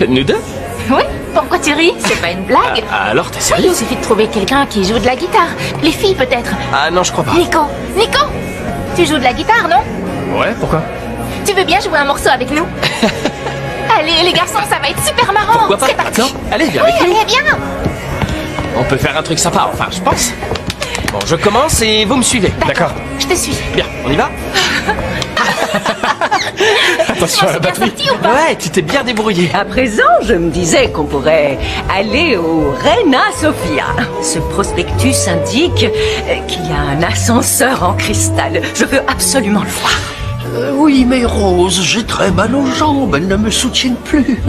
Nous deux? Oui, pourquoi tu ris? C'est pas une blague. Alors t'es Il sérieux? suffit de trouver quelqu'un qui joue de la guitare. Les filles peut-être. Ah non, je crois pas. Nico, tu joues de la guitare, non? Ouais, pourquoi? Tu veux bien jouer un morceau avec nous? Allez, les garçons, ça va être super marrant. Pourquoi pas? C'est parti. Attends, allez, viens Oui, avec nous. allez, viens. On peut faire un truc sympa, enfin, je pense. Bon, je commence et vous me suivez. D'accord. Je te suis. Bien, on y va? Attention à la C'est bien batterie. parti ou pas? Ouais, tu t'es bien débrouillé. À présent, je me disais qu'on pourrait aller au Reina Sofia. Ce prospectus indique qu'il y a un ascenseur en cristal. Je veux absolument le voir. Oui, mais Rose, j'ai très mal aux jambes, elles ne me soutiennent plus.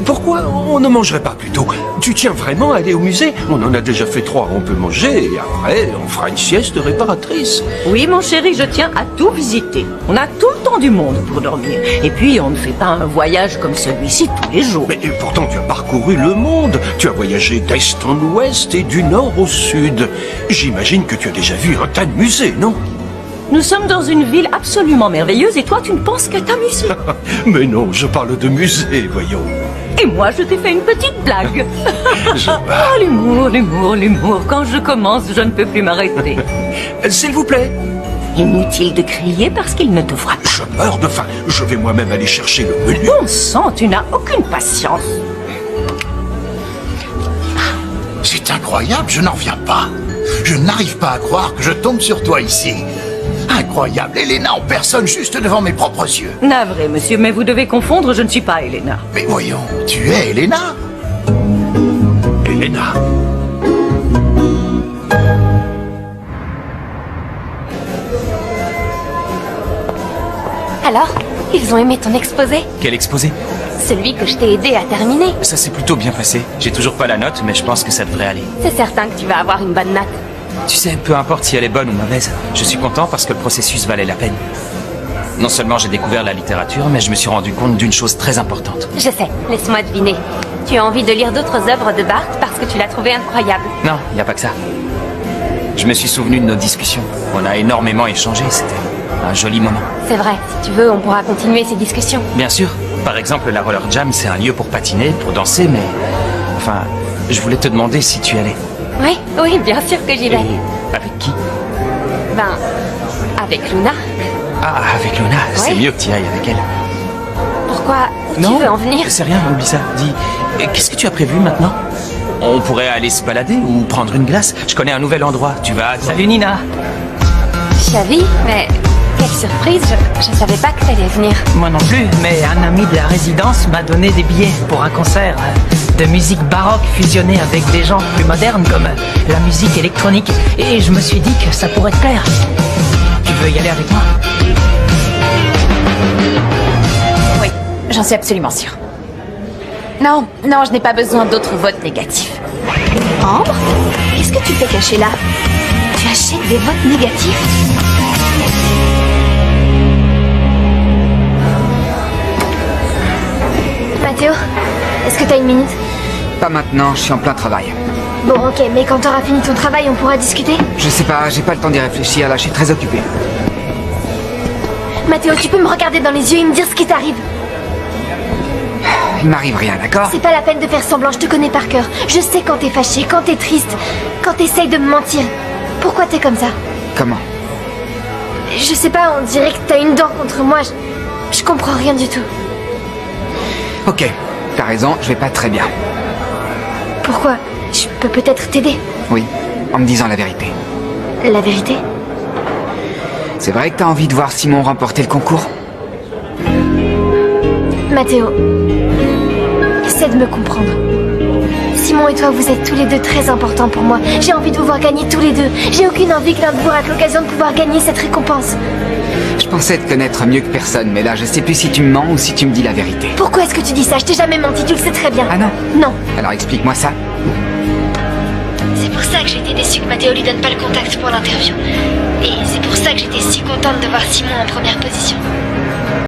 Pourquoi on ne mangerait pas plus tôt? Tu tiens vraiment à aller au musée? On en a déjà fait 3, on peut manger, et après, on fera une sieste réparatrice. Oui, mon chéri, je tiens à tout visiter. On a tout le temps du monde pour dormir. Et puis, on ne fait pas un voyage comme celui-ci tous les jours. Mais pourtant, tu as parcouru le monde. Tu as voyagé d'est en ouest et du nord au sud. J'imagine que tu as déjà vu un tas de musées, non? Nous sommes dans une ville absolument merveilleuse et toi, tu ne penses qu'à t'amuser. Mais non, je parle de musée, voyons. Et moi, je t'ai fait une petite blague. Je- Oh, l'humour, l'humour, l'humour. Quand je commence, je ne peux plus m'arrêter. S'il vous plaît. Inutile de crier parce qu'il ne te fera pas. Je meurs de faim. Je vais moi-même aller chercher le menu. Bon sang, tu n'as aucune patience. C'est incroyable, je n'en reviens pas. Je n'arrive pas à croire que je tombe sur toi ici. Incroyable, Elena en personne juste devant mes propres yeux. Navré, monsieur, mais vous devez confondre, je ne suis pas Elena. Mais voyons, tu es Elena? Elena. Alors, ils ont aimé ton exposé? Quel exposé? Celui que je t'ai aidé à terminer. Ça s'est plutôt bien passé. J'ai toujours pas la note, mais je pense que ça devrait aller. C'est certain que tu vas avoir une bonne note. Tu sais, peu importe si elle est bonne ou mauvaise, je suis content parce que le processus valait la peine. Non seulement j'ai découvert la littérature, mais je me suis rendu compte d'une chose très importante. Je sais, laisse-moi deviner. Tu as envie de lire d'autres œuvres de Barthes parce que tu l'as trouvé incroyable. Non, il n'y a pas que ça. Je me suis souvenu de nos discussions. On a énormément échangé, c'était un joli moment. C'est vrai, si tu veux, on pourra continuer ces discussions. Bien sûr. Par exemple, la Roller Jam, c'est un lieu pour patiner, pour danser, mais... Enfin, je voulais te demander si tu y allais. Oui, oui, bien sûr que j'y vais. Et avec qui? Ben, avec Luna. Ah, avec Luna. C'est mieux que tu y ailles avec elle. Pourquoi? Où Non, tu veux en venir? c'est rien, oublie ça. Dis, qu'est-ce que tu as prévu maintenant? On pourrait aller se balader ou prendre une glace. Je connais un nouvel endroit. Tu vas... Salut Nina. Chavi, mais quelle surprise, je savais pas que t'allais venir. Moi non plus, mais un ami de la résidence m'a donné des billets pour un concert de musique baroque fusionnée avec des genres plus modernes comme la musique électronique. Et je me suis dit que ça pourrait te plaire. Tu veux y aller avec moi? Oui, j'en suis absolument sûre. Non, non, je n'ai pas besoin d'autres votes négatifs. Ambre? Qu'est-ce que tu fais caché là? Tu achètes des votes négatifs? Mathéo, est-ce que t'as une minute? Pas maintenant, je suis en plein travail. Bon, ok, mais quand t'auras fini ton travail, on pourra discuter? Je sais pas, j'ai pas le temps d'y réfléchir, là je suis très occupé. Mathéo, tu peux me regarder dans les yeux et me dire ce qui t'arrive? Il m'arrive rien, d'accord? C'est pas la peine de faire semblant, je te connais par cœur. Je sais quand t'es fâché, quand t'es triste, quand t'essayes de me mentir. Pourquoi t'es comme ça? Comment? Je sais pas, on dirait que t'as une dent contre moi. Je comprends rien du tout. Ok, t'as raison, je vais pas très bien. Pourquoi? Je peux peut-être t'aider. Oui, en me disant la vérité. La vérité? C'est vrai que t'as envie de voir Simon remporter le concours? Mathéo, essaie de me comprendre. Simon et toi, vous êtes tous les deux très importants pour moi. J'ai envie de vous voir gagner tous les deux. J'ai aucune envie que l'un de vous rate l'occasion de pouvoir gagner cette récompense. Je pensais te connaître mieux que personne, mais là je sais plus si tu me mens ou si tu me dis la vérité. Pourquoi est-ce que tu dis ça? Je t'ai jamais menti, tu le sais très bien. Ah non? Non. Alors explique-moi ça. C'est pour ça que j'étais déçue que Mathéo lui donne pas le contact pour l'interview. Et c'est pour ça que j'étais si contente de voir Simon en première position.